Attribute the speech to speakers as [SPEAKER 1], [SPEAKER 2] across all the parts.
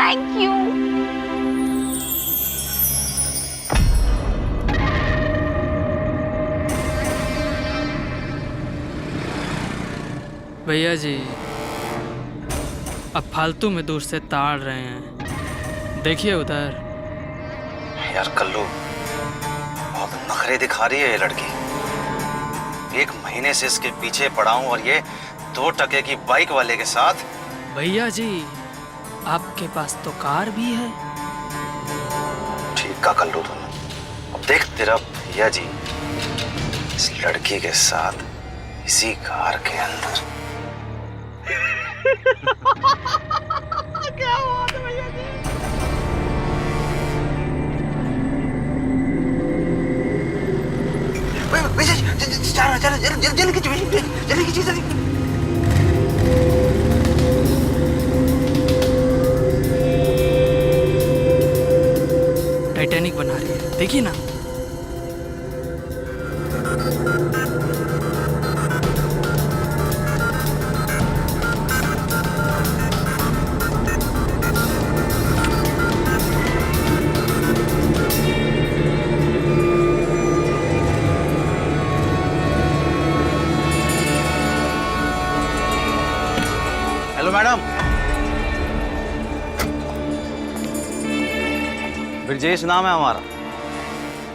[SPEAKER 1] Thank you.
[SPEAKER 2] भैया जी अब फालतू में दूर से ताड़ रहे हैं, देखिए उधर।
[SPEAKER 3] यार कल्लू, बहुत नखरे दिखा रही है ये लड़की। 1 महीने से इसके पीछे पड़ा हूं और ये 2 टके की बाइक वाले के साथ।
[SPEAKER 2] भैया जी आपके पास तो कार भी है।
[SPEAKER 3] ठीक का कल्लू तूने। अब देख तेरा भैया जी इस लड़की के साथ इसी कार के अंदर।
[SPEAKER 1] क्या बात है भैया जी।
[SPEAKER 2] टाइटैनिक बना रही है, देखिए ना।
[SPEAKER 3] Hello madam. ब्रजेश नाम है हमारा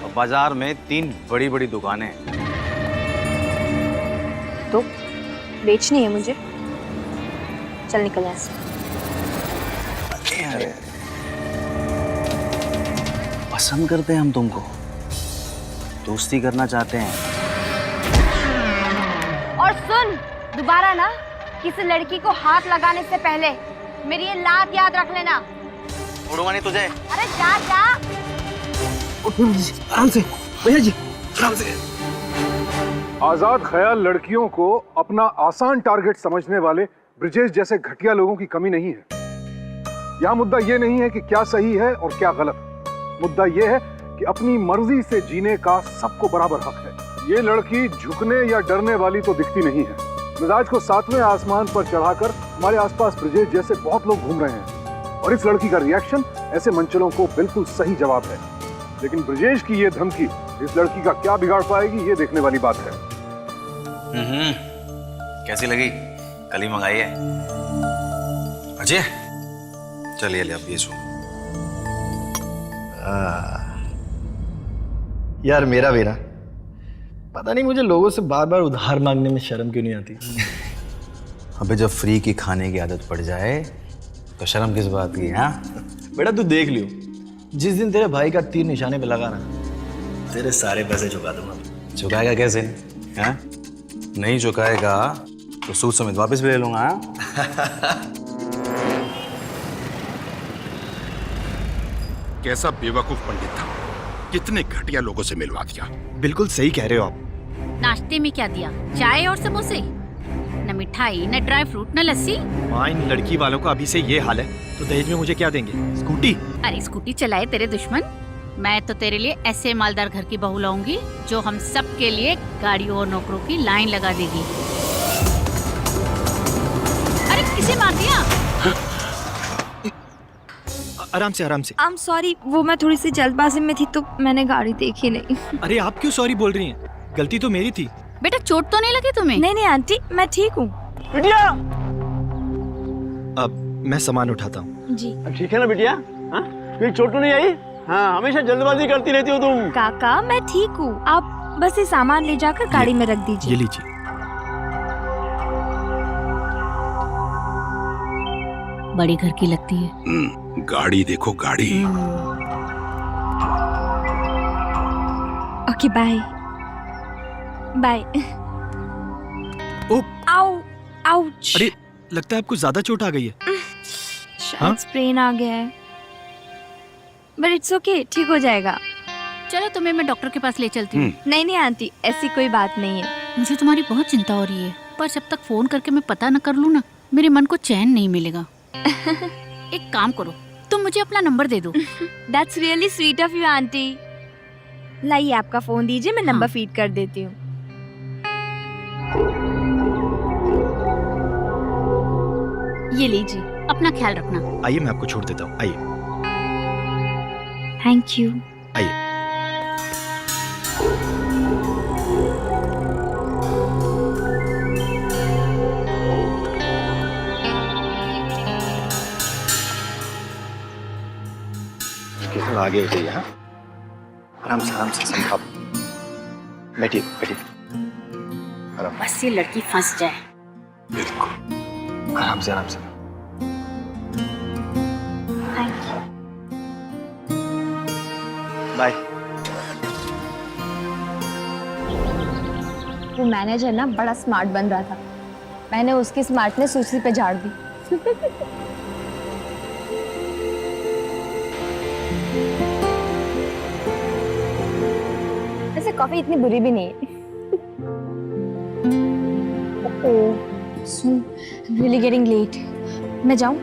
[SPEAKER 3] और बाजार में 3 बड़ी बड़ी दुकानें हैं।
[SPEAKER 1] तो बेचनी है मुझे, चल निकल यहाँ से।
[SPEAKER 3] अरे पसंद करते हैं हम तुमको, दोस्ती करना चाहते हैं।
[SPEAKER 1] और सुन, दोबारा ना किसी लड़की को हाथ लगाने से पहले मेरी ये लात याद रख लेना।
[SPEAKER 3] छोड़ूंगा नहीं तुझे।
[SPEAKER 1] अरे जा जा।
[SPEAKER 4] आराम से भैया जी, आराम से।
[SPEAKER 5] आजाद ख्याल लड़कियों को अपना आसान टारगेट समझने वाले ब्रिजेश जैसे घटिया लोगों की कमी नहीं है। यहाँ मुद्दा ये नहीं है कि क्या सही है और क्या गलत। मुद्दा ये है कि अपनी मर्जी से जीने का सबको बराबर हक है। ये लड़की झुकने या डरने वाली तो दिखती नहीं है। मिजाज को 7वें आसमान पर चढ़ाकर हमारे आसपास ब्रिजेश जैसे बहुत लोग घूम रहे हैं और इस लड़की का रिएक्शन ऐसे मंचलों को बिल्कुल सही जवाब है। लेकिन ब्रिजेश की ये धमकी इस लड़की का क्या बिगाड़ पाएगी, ये देखने वाली बात है।
[SPEAKER 3] कैसी लगी? कल ही मंगाई है। अजय चलिए ले अब ये सुन।
[SPEAKER 4] यार मेरा बेरा, पता नहीं मुझे लोगों से बार बार उधार मांगने में शर्म क्यों नहीं आती।
[SPEAKER 3] अबे जब फ्री की खाने की आदत पड़ जाए तो शर्म किस बात की? हाँ
[SPEAKER 4] बेटा तू देख लियो, जिस दिन तेरे भाई का तीर निशाने पे लगा ना, तेरे सारे पैसे चुका दूंगा।
[SPEAKER 3] चुकाएगा कैसे? हाँ नहीं चुकाएगा तो सूद समेत वापस भी ले लूंगा। हाँ?
[SPEAKER 6] कैसा बेवकूफ पंडित था, कितने घटिया लोगों से मिलवा दिया।
[SPEAKER 4] बिल्कुल सही कह रहे हो आप।
[SPEAKER 7] नाश्ते में क्या दिया? चाय और समोसे, न मिठाई, न ड्राई फ्रूट, न लस्सी।
[SPEAKER 4] माँ इन लड़की वालों का अभी से ये हाल है तो दहेज में मुझे क्या देंगे? स्कूटी?
[SPEAKER 7] अरे स्कूटी चलाए तेरे दुश्मन, मैं तो तेरे लिए ऐसे मालदार घर की बहू लाऊंगी जो हम सब के लिए गाड़ियों और नौकरों की लाइन लगा देगी। अरे किसे मार दिया?
[SPEAKER 4] आराम से आराम से।
[SPEAKER 1] I'm sorry, वो मैं थोड़ी सी जल्दबाजी में थी तो मैंने गाड़ी देखी नहीं।
[SPEAKER 4] अरे आप क्यों सॉरी बोल रही हैं? गलती तो मेरी थी।
[SPEAKER 7] बेटा चोट तो नहीं लगी तुम्हें?
[SPEAKER 1] नहीं नहीं आंटी, मैं ठीक हूँ।
[SPEAKER 4] बिटिया, अब मैं सामान उठाता हूँ।
[SPEAKER 1] जी
[SPEAKER 8] ठीक है ना बिटिया? हाँ कोई चोट तो नहीं आई? हाँ हमेशा जल्दबाजी करती रहती हो तुम।
[SPEAKER 1] काका मैं ठीक हूँ, आप बस ये सामान ले जाकर गाड़ी में रख दीजिए।
[SPEAKER 4] ये लीजिए।
[SPEAKER 7] बड़ी घर की लगती है।
[SPEAKER 6] गाड़ी देखो गाड़ी।
[SPEAKER 1] Okay bye bye. आओ आउच।
[SPEAKER 4] अरे लगता है आपको ज्यादा चोट आ गई है।
[SPEAKER 1] शायद स्प्रेन आ गया है, बट इट्स ओके, ठीक हो जाएगा।
[SPEAKER 7] चलो तुम्हें मैं डॉक्टर के पास ले चलती हूँ।
[SPEAKER 1] नहीं नहीं आंटी, ऐसी कोई बात नहीं है।
[SPEAKER 7] मुझे तुम्हारी बहुत चिंता हो रही है, पर जब तक फोन करके मैं पता न कर लूँ ना, मेरे मन को चैन नहीं मिलेगा। एक काम करो, तुम मुझे अपना नंबर दे दो।
[SPEAKER 1] That's really sweet of you aunty. लाइए आपका फोन दीजिए, मैं नंबर फीड कर देती हूँ। ये लीजिए।
[SPEAKER 7] अपना ख्याल रखना।
[SPEAKER 4] आइए मैं आपको छोड़ देता हूँ, आइए
[SPEAKER 1] थैंक यू।
[SPEAKER 4] आइए। आगे उठिए। हाँ, आराम से समझा। बैठिए बैठिए, आराम।
[SPEAKER 7] बस ये लड़की फंस जाए।
[SPEAKER 4] बिल्कुल, आराम से आराम से।
[SPEAKER 1] Thank you.
[SPEAKER 4] बाय।
[SPEAKER 1] वो मैनेजर ना बड़ा स्मार्ट बन रहा था, मैंने उसकी स्मार्टनेस उसी पे झाड़ दी। वैसे कॉफी इतनी बुरी भी नहीं है। ओह, सुन, really getting late। मैं जाऊं?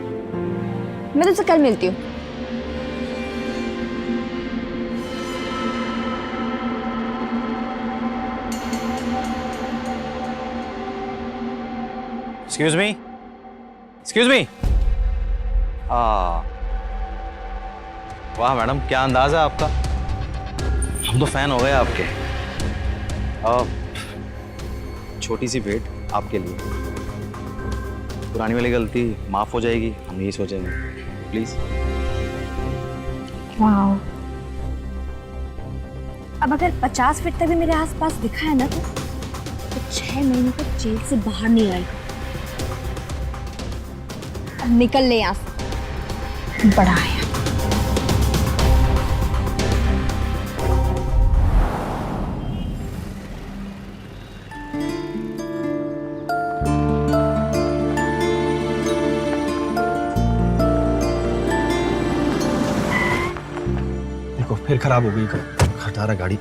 [SPEAKER 1] मैं तुझसे कल मिलती हूँ।
[SPEAKER 3] Excuse me? Excuse me? वाह मैडम, क्या अंदाज़ है आपका। हम तो फैन हो गए आपके। छोटी सी भेंट आपके लिए। पुरानी वाली गलती माफ हो जाएगी, हम यही सोचेंगे। प्लीज।
[SPEAKER 1] वाओ। अब अगर 50 फीट तक भी मेरे आसपास दिखा है ना तो 6 महीने तक जेल से बाहर नहीं आएगा। अब निकल ले यहाँ से, बड़ा आया।
[SPEAKER 4] देखो फिर खराब हो गई खटारा गाड़ी।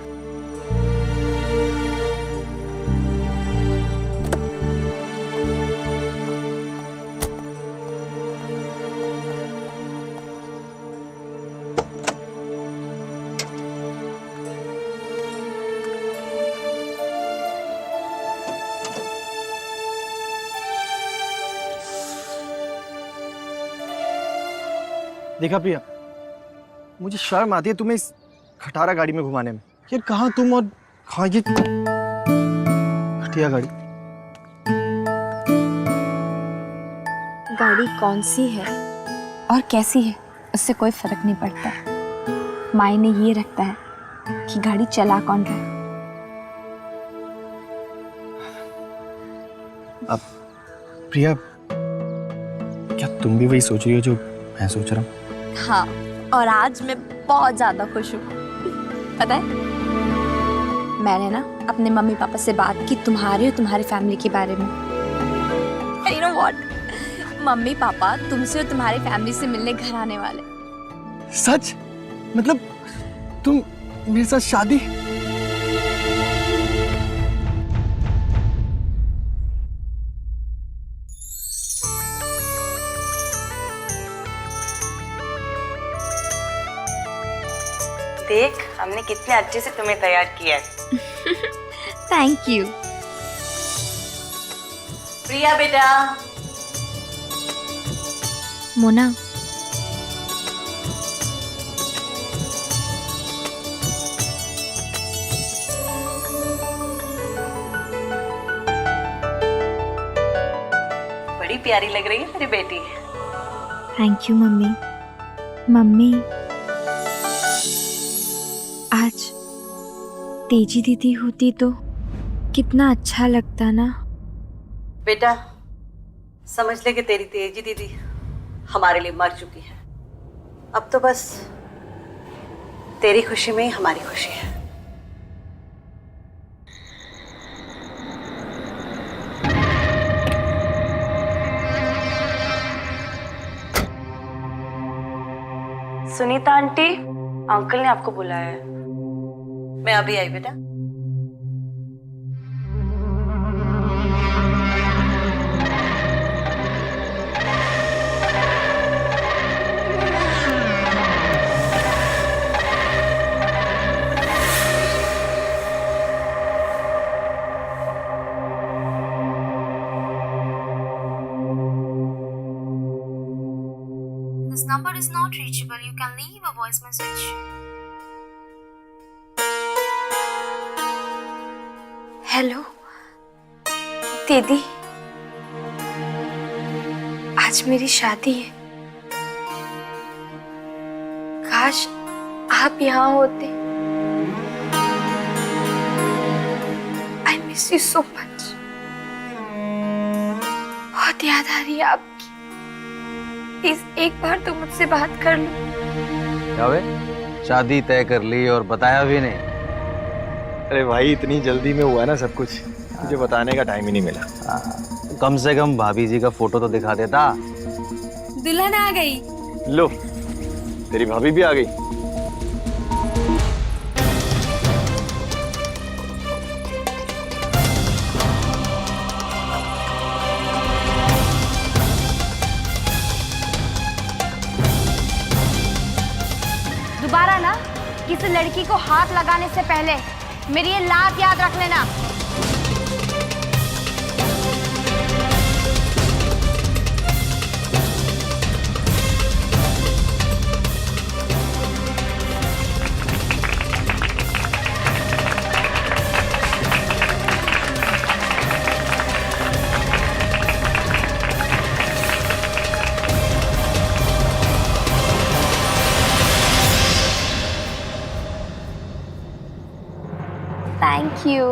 [SPEAKER 4] देखा प्रिया, मुझे शर्म आती है तुम्हें इस खटारा गाड़ी में घुमाने में। यार कहाँ तुम और कहाँ ये घटिया गाड़ी।
[SPEAKER 1] गाड़ी कौन सी है और कैसी है उससे कोई फर्क नहीं पड़ता, मायने ये रखता है कि गाड़ी चला कौन रहा है।
[SPEAKER 4] अब प्रिया, क्या तुम भी वही सोच रही हो जो मैं सोच रहा हूँ?
[SPEAKER 1] हाँ, और आज मैं बहुत ज्यादा खुश हूँ। पता है, मैंने ना अपने मम्मी पापा से बात की तुम्हारे और तुम्हारी फैमिली के बारे में। You know what? Mummy papa तुमसे और तुम्हारी फैमिली से मिलने घर आने वाले।
[SPEAKER 4] सच? मतलब तुम मेरे साथ शादी?
[SPEAKER 9] देख, हमने कितने अच्छे से तुम्हें तैयार किया है।
[SPEAKER 1] Thank you.
[SPEAKER 9] प्रिया बेटा।
[SPEAKER 1] मोना,
[SPEAKER 9] बड़ी प्यारी लग रही है मेरी बेटी।
[SPEAKER 1] Thank you mummy. मम्मी, आज तेजी दीदी होती तो कितना अच्छा लगता ना।
[SPEAKER 9] बेटा, समझ ले कि तेरी तेजी दीदी हमारे लिए मर चुकी है। अब तो बस तेरी खुशी में ही हमारी खुशी है। सुनीता आंटी, अंकल ने आपको बुलाया है। मैं अभी आई बेटा।
[SPEAKER 1] This number is not reachable. You can leave a voice message. Hello दीदी, आज मेरी शादी है। काश आप यहाँ होते। I miss you so much. बहुत याद आ रही है आपकी। प्लीज एक बार तो मुझसे बात कर लो।
[SPEAKER 3] क्या वे? शादी तय कर ली और बताया भी नहीं?
[SPEAKER 4] अरे भाई, इतनी जल्दी में हुआ ना सब कुछ, मुझे बताने का टाइम ही नहीं मिला।
[SPEAKER 3] कम से कम भाभी जी का फोटो तो दिखा देता।
[SPEAKER 1] दुल्हन आ गई।
[SPEAKER 4] लो, तेरी भाभी भी आ गई।
[SPEAKER 1] दोबारा ना किसी लड़की को हाथ लगाने से पहले मेरी ये लात याद रख लेना। Thank you.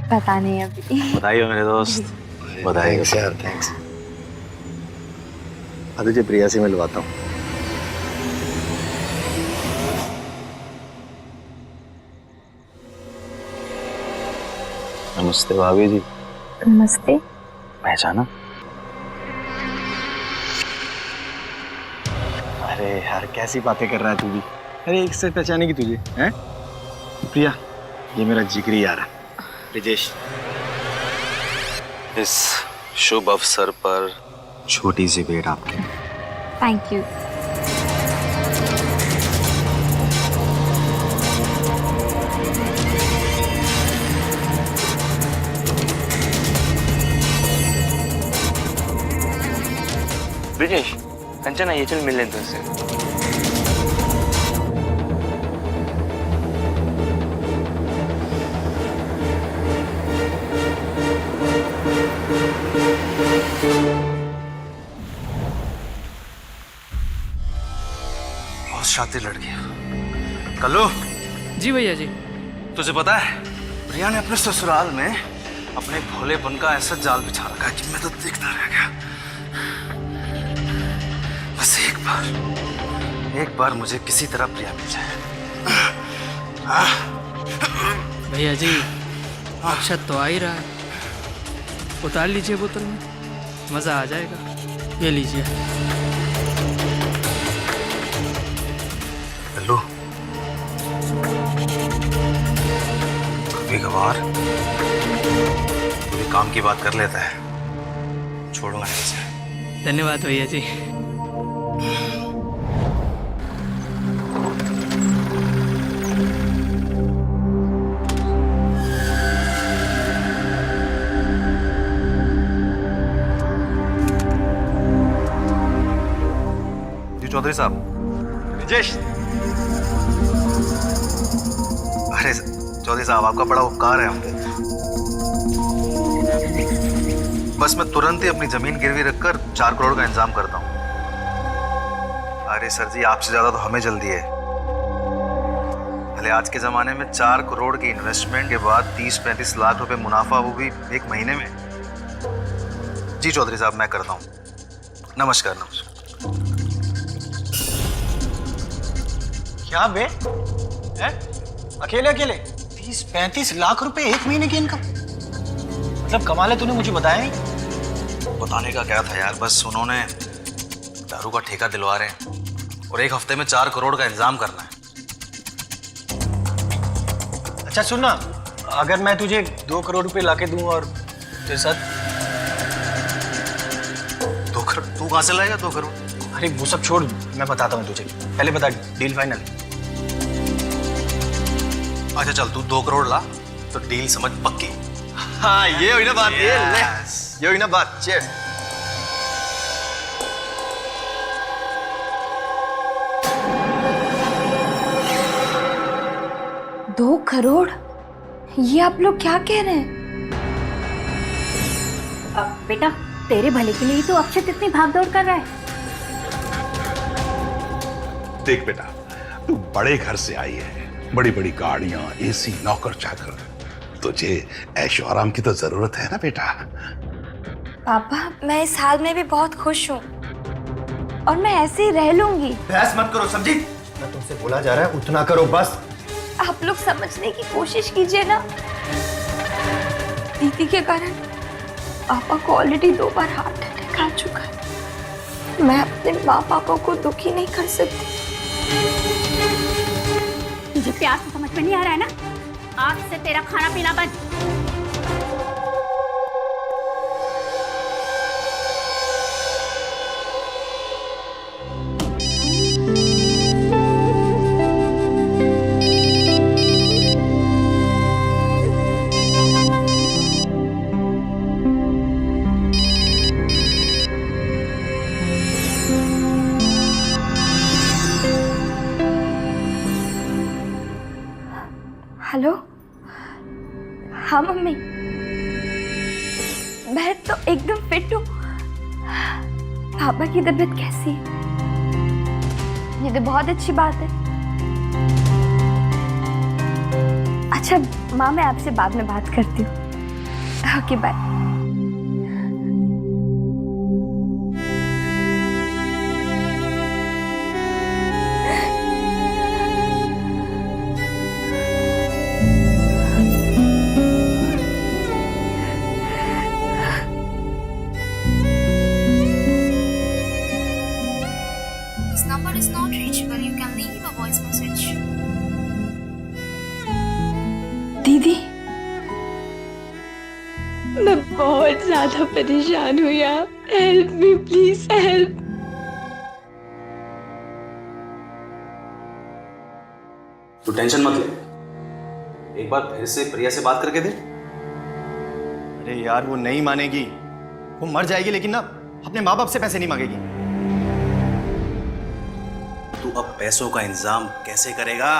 [SPEAKER 1] पता नहीं अभी।
[SPEAKER 3] बताइए मेरे दोस्त, बताइए।
[SPEAKER 4] यार थैंक्स। अब तुझे प्रिया से मिलवाता हूँ।
[SPEAKER 3] नमस्ते भाभी जी।
[SPEAKER 1] नमस्ते।
[SPEAKER 3] पहचाना?
[SPEAKER 4] अरे यार, कैसी बातें कर रहा है तू भी। अरे एक से पहचाने की तुझे हैं? प्रिया, ये मेरा जिगरी यार है ब्रिजेश।
[SPEAKER 3] इस शुभ अवसर पर छोटी सी भेंट आपके।
[SPEAKER 1] Thank you.
[SPEAKER 8] ब्रिजेश, कंचना ये चल मिल लें तुझसे।
[SPEAKER 3] बहुत शातिर लड़की है। कल्लू,
[SPEAKER 2] जी भैया जी।
[SPEAKER 3] तुझे पता है प्रिया ने अपने ससुराल में अपने भोलेपन का ऐसा जाल बिछा रखा है कि मैं तो देखता रह गया। बस एक बार मुझे किसी तरह प्रिया मिल जाए।
[SPEAKER 2] भैया जी, अक्षत तो आ ही रहा है। उतार लीजिए बोतल में, मज़ा आ जाएगा। ये लीजिए।
[SPEAKER 3] कल्लू, कभी कभार कोई काम की बात कर लेता है, छोड़ूंगा नहीं इसे।
[SPEAKER 2] धन्यवाद भैया जी।
[SPEAKER 3] चौधरी साहब।
[SPEAKER 4] ब्रिजेश।
[SPEAKER 3] अरे चौधरी साहब, आपका बड़ा उपकार है हम पे। बस मैं तुरंत ही अपनी जमीन गिरवी रखकर 4 करोड़ का इंतजाम करता हूँ। अरे सर जी, आपसे ज्यादा तो हमें जल्दी है। भले आज के जमाने में 4 करोड़ की इन्वेस्टमेंट के बाद 30-35 लाख रुपए मुनाफा, वो भी एक महीने में। जी चौधरी साहब, मैं करता हूँ। नमस्कार। नमस्कार।
[SPEAKER 4] क्या बे? हैं? अकेले अकेले 30-35 लाख रुपए एक महीने की इनकम? मतलब कमाल है, तूने मुझे बताया नहीं।
[SPEAKER 3] बताने का क्या था यार, बस उन्होंने दारू का ठेका दिलवा रहे हैं और 1 हफ्ते में 4 करोड़ का इंतजाम करना है।
[SPEAKER 4] अच्छा सुन ना, अगर मैं तुझे 2 करोड़ रुपए लाके दूं और तेरे साथ
[SPEAKER 3] 2 करोड़? तू कहाँ से लाएगा 2 करोड़?
[SPEAKER 4] अरे वो सब छोड़, मैं बताता हूँ तुझे। पहले बता, डील फाइनल?
[SPEAKER 3] अच्छा चल, तू 2 करोड़ ला तो डील समझ पक्की।
[SPEAKER 4] हाँ ये हुई ना बात, ये हुई ना बात। चीयर्स।
[SPEAKER 1] दो करोड़? ये आप लोग क्या कह रहे हैं?
[SPEAKER 7] बेटा तेरे भले के लिए ही तो अक्षत इतनी भागदौड़ कर रहा है।
[SPEAKER 6] देख बेटा, तू बड़े घर से आई है, बड़ी बड़ी गाड़ियां, एसी, नौकर चाकर, तुझे ऐशो आराम की तो जरूरत है ना बेटा।
[SPEAKER 1] पापा मैं इस हाल में भी बहुत खुश हूँ और मैं ऐसे ही रह लूंगी।
[SPEAKER 4] बहस मत करो, समझी? मैं तुमसे बोला जा रहा है उतना करो बस।
[SPEAKER 1] आप लोग समझने की कोशिश कीजिए ना। दीदी के कारण पापा को ऑलरेडी 2 बार हार्ट अटैक आ चुका है। मैं अपने माँ पापा को दुखी नहीं कर सकती।
[SPEAKER 7] तुझे प्यार से समझ में नहीं आ रहा है ना? आज से तेरा खाना पीना बंद।
[SPEAKER 1] हेलो, हाँ मम्मी, मैं तो एकदम फिट हूँ। पापा की तबीयत कैसी है? ये तो बहुत अच्छी बात है। अच्छा माँ, मैं आपसे बाद में बात करती हूँ। Okay bye.
[SPEAKER 10] Number is not reachable. You can leave a voice message.
[SPEAKER 1] दीदी, मैं बहुत ज्यादा परेशान हूँ यार। Help me please, help.
[SPEAKER 3] तू टेंशन मत ले, एक बार फिर से प्रिया से बात करके दे।
[SPEAKER 4] अरे यार वो नहीं मानेगी, वो मर जाएगी लेकिन ना अपने माँ बाप से पैसे नहीं मांगेगी।
[SPEAKER 3] तू अब पैसों का इंतजाम कैसे करेगा?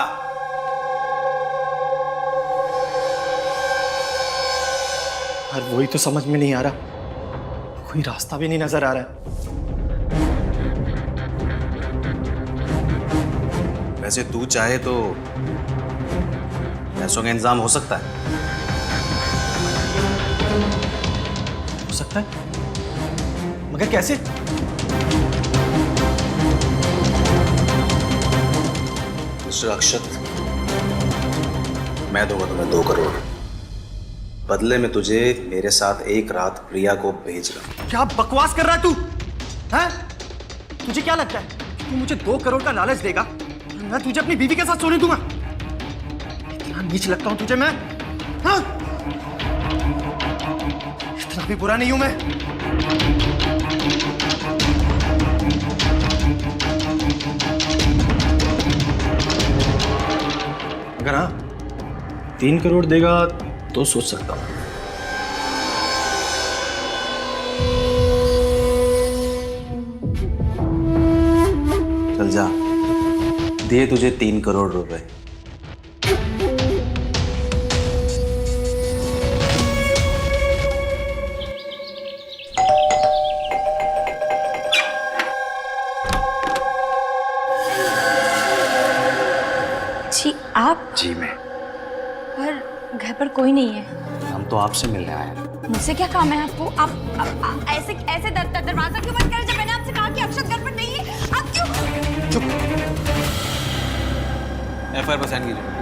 [SPEAKER 4] और वही तो समझ में नहीं आ रहा, कोई रास्ता भी नहीं नजर आ रहा है।
[SPEAKER 3] वैसे तू चाहे तो पैसों का इंतजाम हो सकता है।
[SPEAKER 4] हो सकता है, मगर कैसे?
[SPEAKER 3] मिस्टर अक्षत, मैं दूंगा तुम्हें 2 करोड़। बदले में तुझे मेरे साथ एक रात प्रिया को भेज रहा।
[SPEAKER 4] क्या बकवास कर रहा है तू? हैं? तुझे क्या लगता है तू मुझे 2 करोड़ का लालच देगा, मैं तुझे अपनी बीवी के साथ सोने दूंगा? इतना नीच लगता हूं तुझे मैं? हाँ? इतना भी बुरा नहीं हूं मैं। अगर हाँ 3 करोड़ देगा तो सोच सकता हूं।
[SPEAKER 3] चल जा, दिए तुझे 3 करोड़ रुपए।
[SPEAKER 1] जी आप?
[SPEAKER 3] जी मैं।
[SPEAKER 1] पर घर पर कोई नहीं है।
[SPEAKER 3] हम तो आपसे मिलने आए हैं।
[SPEAKER 1] मुझसे क्या काम है आपको? आप ऐसे ऐसे दरवाजा क्यों बंद करे जब मैंने आपसे कहा कि अक्षत घर पर नहीं है? आप क्यों?
[SPEAKER 4] चुप।
[SPEAKER 3] FIR पर साइन कीजिए।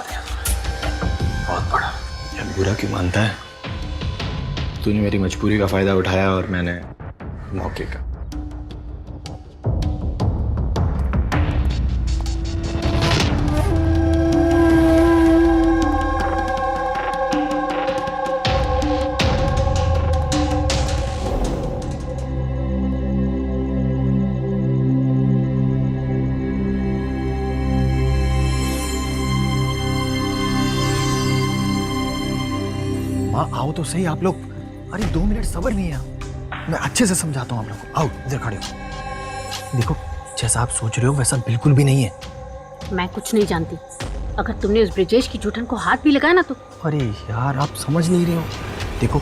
[SPEAKER 4] दिया बहुत बड़ा। यार बुरा क्यों मानता है? तूने मेरी मजबूरी का फायदा उठाया और मैंने मौके का। माँ आओ तो सही आप लोग। अरे 2 मिनट सब्र नहीं है, मैं अच्छे से समझाता हूँ आप लोग को। आओ इधर खड़े हो। देखो जैसा आप सोच रहे हो वैसा बिल्कुल भी नहीं है।
[SPEAKER 7] मैं कुछ नहीं जानती। अगर तुमने उस ब्रिजेश की जूठन को हाथ भी लगाया ना तो।
[SPEAKER 4] अरे यार आप समझ नहीं रहे हो। देखो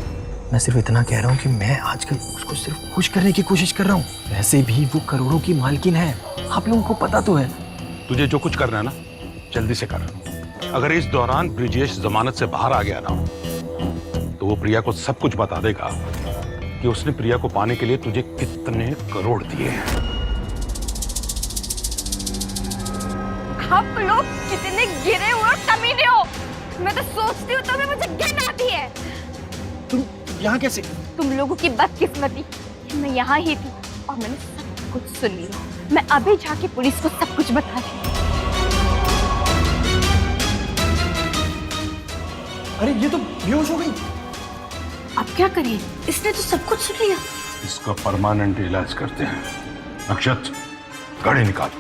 [SPEAKER 4] मैं सिर्फ इतना कह रहा हूँ कि मैं आजकल उसको सिर्फ खुश करने की कोशिश कर रहा हूँ। वैसे भी वो करोड़ों की मालकिन है, आप लोगों को पता तो है।
[SPEAKER 6] तुझे जो कुछ करना है ना जल्दी से कर। अगर इस दौरान ब्रिजेश जमानत से बाहर आ गया ना तो वो प्रिया को सब कुछ बता देगा कि उसने प्रिया को पाने के लिए तुझे कितने करोड़ दिए हैं।
[SPEAKER 1] आप लोग कितने गिरे हुए और कमीने हो। मैं तो सोचती हूँ तुम्हें मुझे घिन आती है।
[SPEAKER 4] तुम यहाँ कैसे?
[SPEAKER 1] तुम लोगों की बदकिस्मती कि मैं यहाँ ही थी और मैंने सब कुछ सुन लिया। मैं अभी जाके पुलिस को सब कुछ बता दूँ।
[SPEAKER 4] अरे ये तो बेहोश हो गई।
[SPEAKER 7] अब क्या करें? इसने तो सब कुछ सुन लिया।
[SPEAKER 6] इसका परमानेंट इलाज करते हैं। अक्षत गाड़ी निकाल।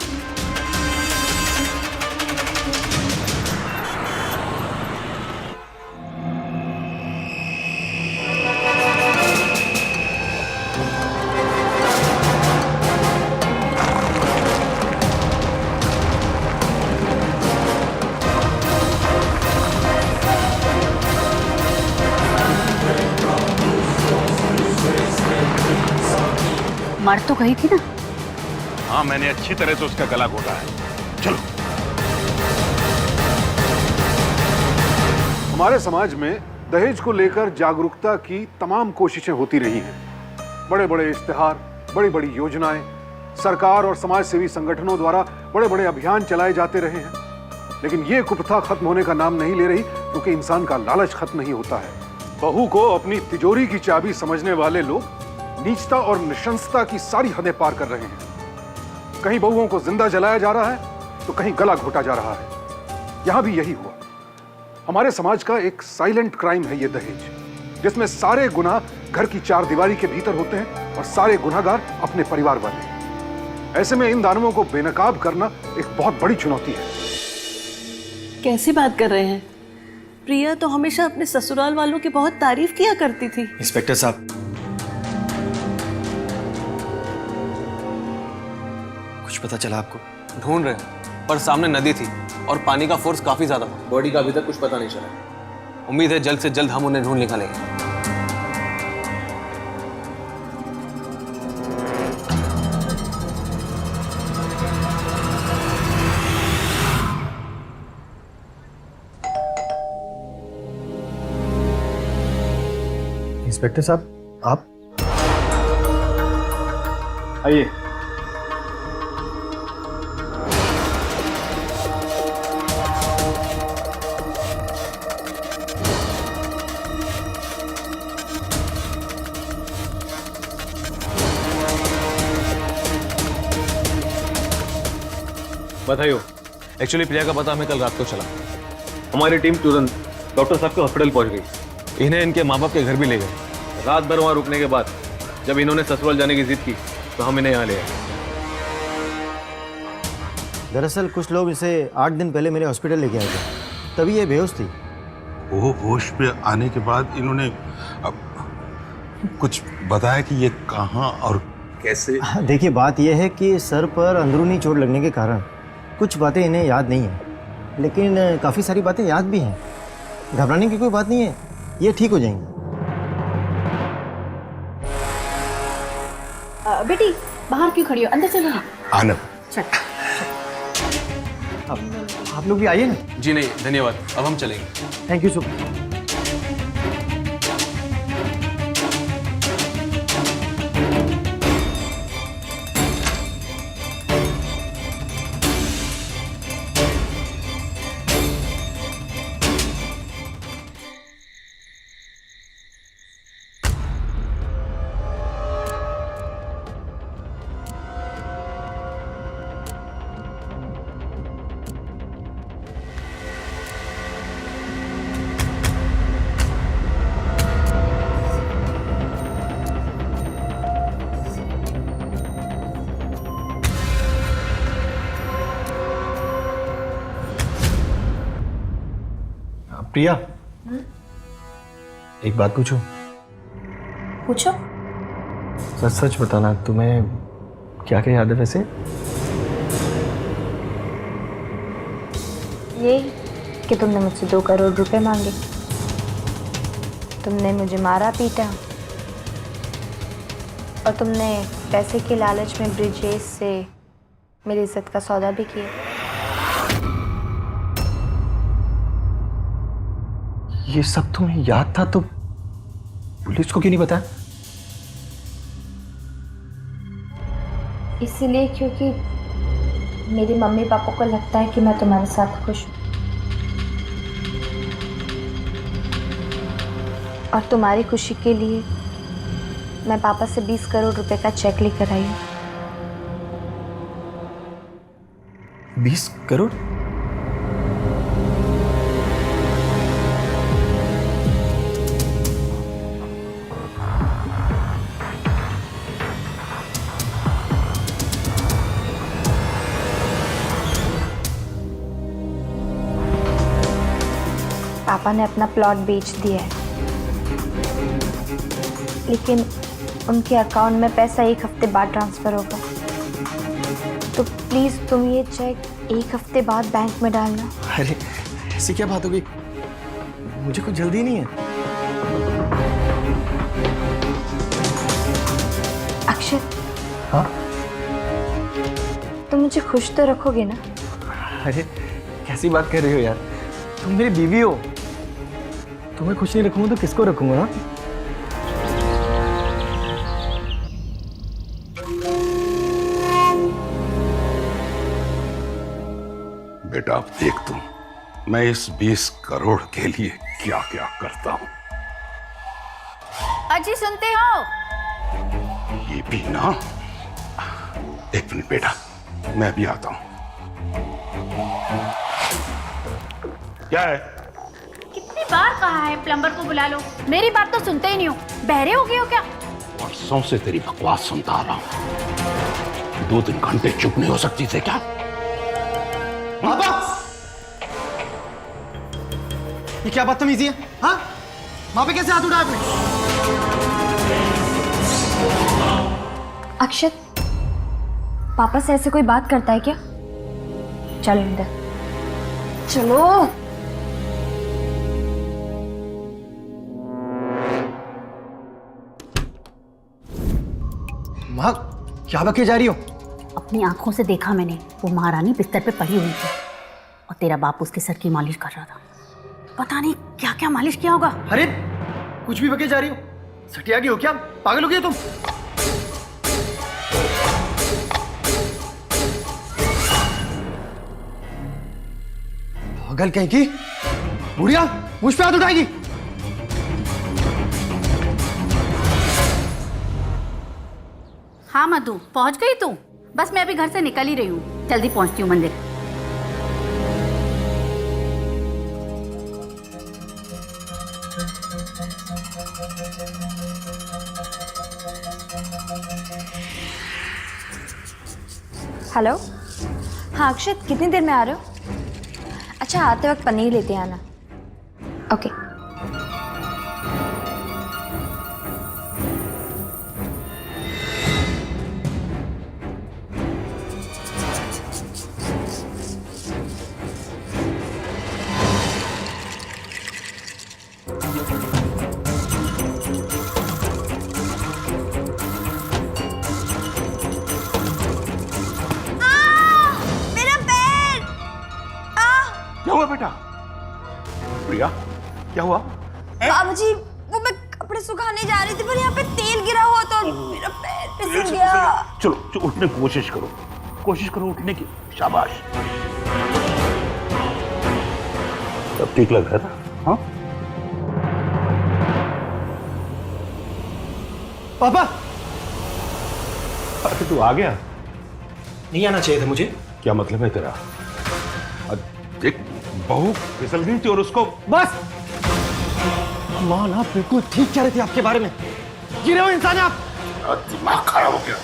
[SPEAKER 7] मर तो गई थी ना।
[SPEAKER 6] हाँ मैंने अच्छी तरह से उसका गला घोटा है। चलो।
[SPEAKER 5] हमारे समाज में दहेज को लेकर जागरूकता की तमाम कोशिशें होती रही हैं। बड़े बड़े इश्तिहार, बड़ी बड़ी योजनाएं, सरकार और समाज सेवी संगठनों द्वारा बड़े बड़े अभियान चलाए जाते रहे हैं। लेकिन ये कुप्रथा खत्म होने का नाम नहीं ले रही क्योंकि इंसान का लालच खत्म नहीं होता है। बहू को अपनी तिजोरी की चाबी समझने वाले लोग नीचता और निशंसता की सारी हदें पार कर रहे हैं। कहीं बहुओं को जिंदा जलाया जा रहा है तो कहीं गला घोटा जा रहा है। यहां भी यही हुआ। हमारे समाज का एक साइलेंट क्राइम है ये दहेज, जिसमें सारे गुनाह घर की चार दीवारी के भीतर होते हैं और सारे गुनहगार अपने परिवार वाले। ऐसे में इन दानवों को बेनकाब करना एक बहुत बड़ी चुनौती है।
[SPEAKER 9] कैसी बात कर रहे हैं? प्रिया तो हमेशा अपने ससुराल वालों की बहुत तारीफ किया करती थी।
[SPEAKER 4] इंस्पेक्टर साहब कुछ पता चला आपको?
[SPEAKER 11] ढूंढ रहे हैं पर सामने नदी थी और पानी का फोर्स काफी ज्यादा था। बॉडी का अभी तक कुछ पता नहीं चला। उम्मीद है जल्द से जल्द हम उन्हें ढूंढ निकालेंगे।
[SPEAKER 4] इंस्पेक्टर साहब आप आइए।
[SPEAKER 11] बताइयो। एक्चुअली प्रिया का पता हमें कल रात को चला। हमारी टीम तुरंत डॉक्टर साहब के हॉस्पिटल पहुंच गई। इन्हें इनके माँ बाप के घर भी ले गए। रात भर वहाँ रुकने के बाद जब इन्होंने ससुराल जाने की जिद की तो हम इन्हें यहाँ ले आए।
[SPEAKER 12] दरअसल कुछ लोग इसे 8 दिन पहले मेरे हॉस्पिटल लेके आए थे, तभी ये बेहोश थी।
[SPEAKER 6] वो होश पे आने के बाद इन्होंने कुछ बताया कि ये कहाँ और कैसे?
[SPEAKER 12] देखिए बात यह है कि सर पर अंदरूनी चोट लगने के कारण कुछ बातें इन्हें याद नहीं है, लेकिन काफ़ी सारी बातें याद भी हैं। घबराने की कोई बात नहीं है, ये ठीक हो जाएंगी।
[SPEAKER 7] बेटी बाहर क्यों खड़ी हो? अंदर चलो ना।
[SPEAKER 6] आनंद
[SPEAKER 7] चल।
[SPEAKER 12] आप लोग भी आइए ना।
[SPEAKER 11] जी नहीं धन्यवाद, अब हम चलेंगे।
[SPEAKER 12] Thank you so much. Priya, एक बात पूछूं?
[SPEAKER 1] पूछो।
[SPEAKER 12] सच सच बताना, तुम्हें क्या क्या याद है वैसे?
[SPEAKER 1] ये कि तुमने मुझसे 2 करोड़ रुपए मांगे, तुमने मुझे मारा पीटा, और तुमने पैसे के लालच में ब्रिजेश से मेरी इज्जत का सौदा भी किया।
[SPEAKER 12] ये सब तुम्हें याद था तो पुलिस को क्यों नहीं बताया?
[SPEAKER 1] इसीलिए क्योंकि मेरे मम्मी पापा को लगता है कि मैं तुम्हारे साथ खुश हूँ, और तुम्हारी खुशी के लिए मैं पापा से 20 करोड़ रुपए का चेक लेकर आई हूँ।
[SPEAKER 12] 20 करोड़?
[SPEAKER 1] पापा ने अपना प्लॉट बेच दिया है, लेकिन उनके अकाउंट में पैसा 1 हफ्ते बाद ट्रांसफर होगा, तो प्लीज तुम ये चेक 1 हफ्ते बाद बैंक में डालना।
[SPEAKER 12] अरे ऐसी क्या बात हो गई? मुझे कुछ जल्दी नहीं है।
[SPEAKER 1] अक्षत,
[SPEAKER 12] हाँ?
[SPEAKER 1] तुम मुझे खुश तो रखोगे ना?
[SPEAKER 12] अरे कैसी बात कर रही हो यार, तुम मेरी बीवी हो, तुम्हें खुश नहीं रखूंगा तो किसको रखूंगा? हाँ?
[SPEAKER 6] बेटा अब देख तुम, मैं इस 20 करोड़ के लिए क्या क्या करता हूं।
[SPEAKER 7] अजी सुनते हो?
[SPEAKER 6] ये भी ना, 1 मिनट बेटा, मैं भी आता हूं। क्या है?
[SPEAKER 7] कितनी बार कहा है प्लम्बर को बुला लो, मेरी बात तो सुनते ही नहीं हो। बहरे हो गए हो क्या?
[SPEAKER 6] परसों से तेरी बकवास सुनता आ रहा हूं। 2-3 घंटे चुप नहीं हो सकती थे क्या?
[SPEAKER 12] पापा, ये क्या बदतमीजी है? हाँ, वहां पे कैसे हाथ उठाया आपने?
[SPEAKER 1] अक्षत, पापा से ऐसे कोई बात करता है क्या? चलो अंदर चलो।
[SPEAKER 12] माँ, क्या बके जा रही हो?
[SPEAKER 7] अपनी आंखों से देखा मैंने, वो महारानी बिस्तर पे पड़ी हुई थी और तेरा बाप उसके सर की मालिश कर रहा था। पता नहीं क्या क्या मालिश किया होगा।
[SPEAKER 12] अरे कुछ भी बके जा रही हो, सटिया की हो क्या? पागल हो गए तुम? पागल कहीं की बुढ़िया मुझ पे हाथ उठाएगी?
[SPEAKER 7] हाँ मधु, पहुंच गई तू? बस मैं अभी घर से निकल ही रही हूँ, जल्दी पहुंचती हूँ मंदिर।
[SPEAKER 1] हेलो, हाँ अक्षत, कितनी देर में आ रहे हो? अच्छा, आते वक्त पनीर लेते आना। ओके।
[SPEAKER 6] क्या हुआ बेटा? प्रिया, क्या हुआ?
[SPEAKER 1] बाबूजी, वो मैं कपड़े सुखाने जा रही थी पर यहाँ पे तेल गिरा हुआ तो मेरा पैर फिसल गया।
[SPEAKER 6] चलो उठने की कोशिश करो उठने की। शाबाश। सब ठीक लग रहा था? हाँ?
[SPEAKER 12] पापा,
[SPEAKER 6] अरे तू आ गया?
[SPEAKER 12] नहीं आना चाहिए था मुझे।
[SPEAKER 6] क्या मतलब है तेरा? देख, बहू फिसल गई थी और उसको
[SPEAKER 12] बस। माँ ना बिल्कुल ठीक कह रही थी आपके बारे में। गिरे हो इंसान आप।
[SPEAKER 6] दिमाग खराब हो गया।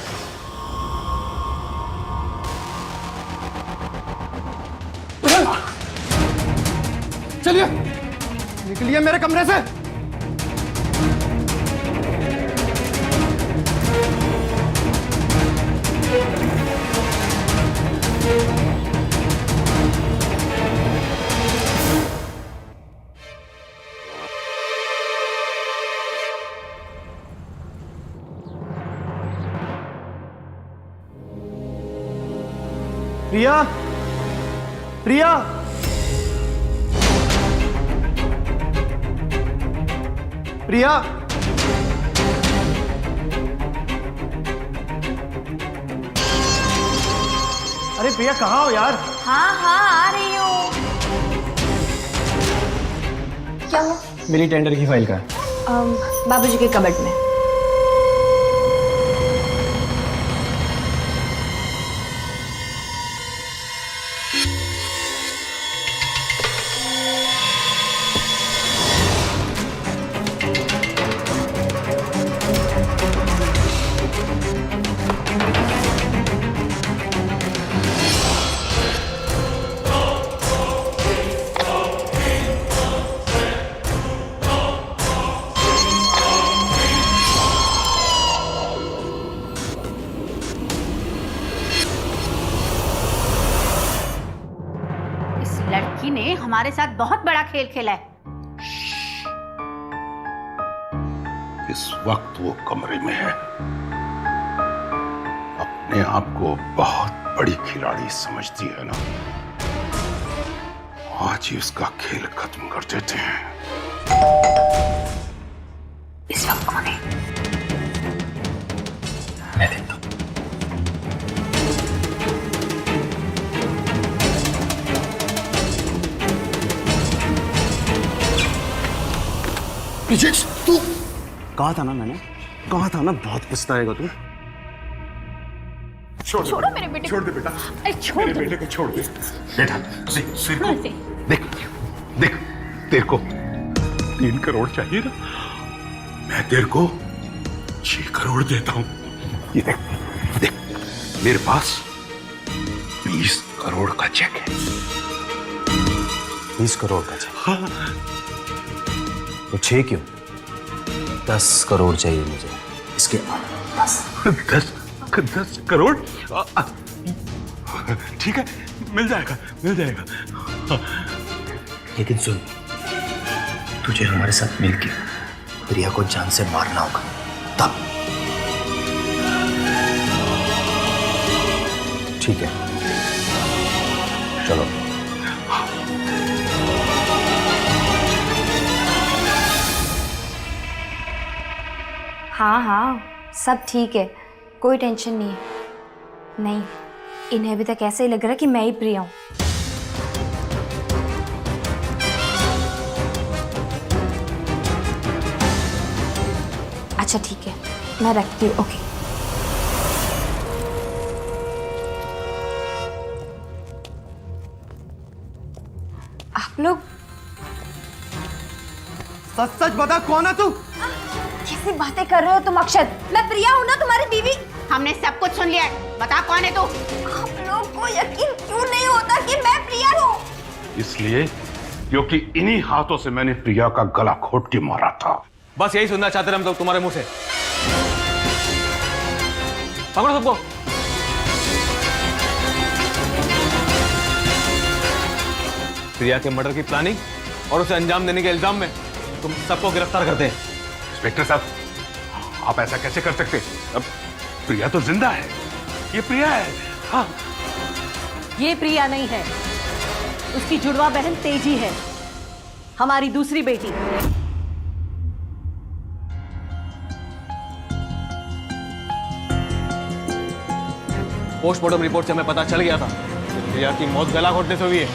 [SPEAKER 12] चलिए निकलिए मेरे कमरे से। प्रिया, प्रिया, प्रिया, अरे प्रिया कहाँ हो यार?
[SPEAKER 1] हाँ हाँ आ रही हूँ। क्या हुआ?
[SPEAKER 12] मेरी टेंडर की फाइल का है।
[SPEAKER 1] बाबूजी के कबर्ड में।
[SPEAKER 7] लड़की ने हमारे साथ बहुत बड़ा खेल खेला है।
[SPEAKER 6] इस वक्त वो कमरे में है, अपने आप को बहुत बड़ी खिलाड़ी समझती है ना। आज ही उसका खेल खत्म कर देते हैं।
[SPEAKER 1] इस वक्त कौन है?
[SPEAKER 12] मैं देखता हूं।
[SPEAKER 8] तू कहा था ना, मैंने कहा था ना, बहुत पछताएगा तू।
[SPEAKER 1] छोड़ो मेरे बेटे।
[SPEAKER 5] छोड़ दे बेटा,
[SPEAKER 1] अरे छोड़
[SPEAKER 5] मेरे
[SPEAKER 1] दो।
[SPEAKER 5] बेटे को छोड़ दे।
[SPEAKER 6] बेटा देख देख, तेरे को 3 करोड़ चाहिए ना, मैं तेरे को 6 करोड़ देता हूं। ये देख देख, मेरे पास 20 करोड़ का चेक है।
[SPEAKER 12] 20 करोड़ का चाहिए? तो 6 क्यों? 10 करोड़ चाहिए मुझे। इसके
[SPEAKER 6] 10 करोड़? ठीक है, मिल जाएगा मिल जाएगा।
[SPEAKER 12] लेकिन सुन, तुझे हमारे साथ मिलके प्रिया को जान से मारना होगा, तब। ठीक है, चलो।
[SPEAKER 1] हाँ हाँ सब ठीक है, कोई टेंशन नहीं है। नहीं, इन्हें अभी तक ऐसा ही लग रहा है कि मैं ही प्रिया हूँ। अच्छा ठीक है, मैं रखती हूँ। ओके। आप लोग
[SPEAKER 12] सच सच बता, कौन है तू?
[SPEAKER 1] कैसी बातें कर रहे हो तुम अक्षत? मैं प्रिया हूँ ना, तुम्हारी बीवी।
[SPEAKER 7] हमने सब कुछ सुन लिया है, बता कौन है तू?
[SPEAKER 1] आप लोग को यकीन क्यों नहीं होता कि मैं प्रिया हूँ?
[SPEAKER 6] इसलिए क्योंकि इन्हीं हाथों से मैंने प्रिया का गला घोट के मारा था।
[SPEAKER 11] बस यही सुनना चाहते थे हम तो तुम्हारे मुंह से। पकड़ो सबको। प्रिया के मर्डर की प्लानिंग और उसे अंजाम देने के इल्जाम में तुम सबको गिरफ्तार करते हैं।
[SPEAKER 6] इंस्पेक्टर साहब, आप ऐसा कैसे कर सकते? अब प्रिया तो जिंदा है, ये प्रिया है। हाँ।
[SPEAKER 9] ये प्रिया नहीं है, उसकी जुड़वा बहन तेजी है, हमारी दूसरी बेटी।
[SPEAKER 11] पोस्टमार्टम रिपोर्ट से हमें पता चल गया था कि प्रिया की मौत गला घोटने से हुई है।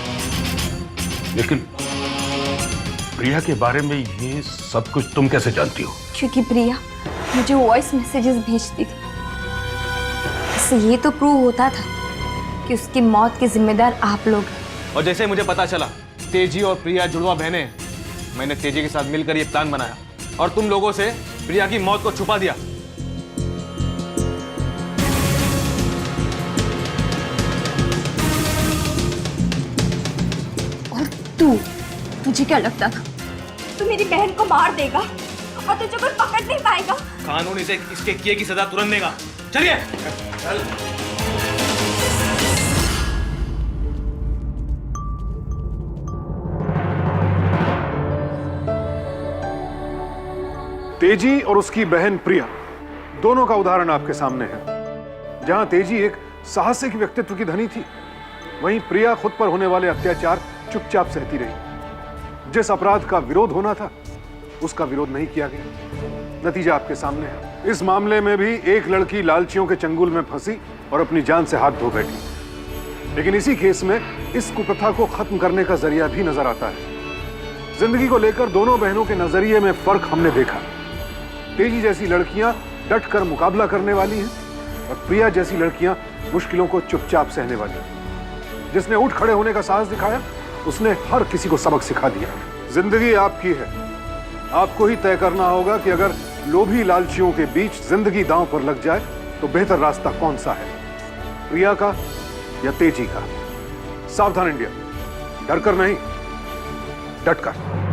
[SPEAKER 6] लेकिन प्रिया के बारे में ये सब कुछ तुम कैसे जानती हो?
[SPEAKER 1] क्योंकि प्रिया मुझे वॉइस मैसेजेस भेजती थी। इससे ये तो प्रूव होता था कि उसकी मौत के जिम्मेदार आप लोग हैं।
[SPEAKER 11] और जैसे मुझे पता चला तेजी और प्रिया जुड़वा बहनें हैं, मैंने तेजी के साथ मिलकर ये प्लान बनाया और तुम लोगों से प्रिया की मौत को छुपा दिया।
[SPEAKER 1] और तुझे क्या लगता था तू मेरी बहन को मार देगा और तुझे कोई पकड़ नहीं पाएगा।
[SPEAKER 11] कानून इसे इसके किए की सजा तुरंत देगा। चलिए चल।
[SPEAKER 5] तेजी और उसकी बहन प्रिया दोनों का उदाहरण आपके सामने है। जहां तेजी एक साहसिक व्यक्तित्व की धनी थी, वहीं प्रिया खुद पर होने वाले अत्याचार चुपचाप सहती रही। जिस अपराध का विरोध होना था उसका विरोध नहीं किया गया। नतीजा आपके सामने है। इस मामले में भी एक लड़की लालचियों के चंगुल में फंसी और अपनी जान से हाथ धो बैठी। लेकिन इसी केस में इस कुप्रथा को खत्म करने का जरिया भी नजर आता है। जिंदगी को लेकर दोनों बहनों के नजरिए में फर्क हमने देखा। तेजी जैसी लड़कियां डट कर मुकाबला करने वाली हैं और प्रिया जैसी लड़कियां मुश्किलों को चुपचाप सहने वाली हैं। जिसने उठ खड़े होने का साहस दिखाया उसने हर किसी को सबक सिखा दिया। जिंदगी आपकी है, आपको ही तय करना होगा कि अगर लोभी लालचियों के बीच जिंदगी दांव पर लग जाए तो बेहतर रास्ता कौन सा है, प्रिया का या तेजी का। सावधान इंडिया, डर कर नहीं, डट कर।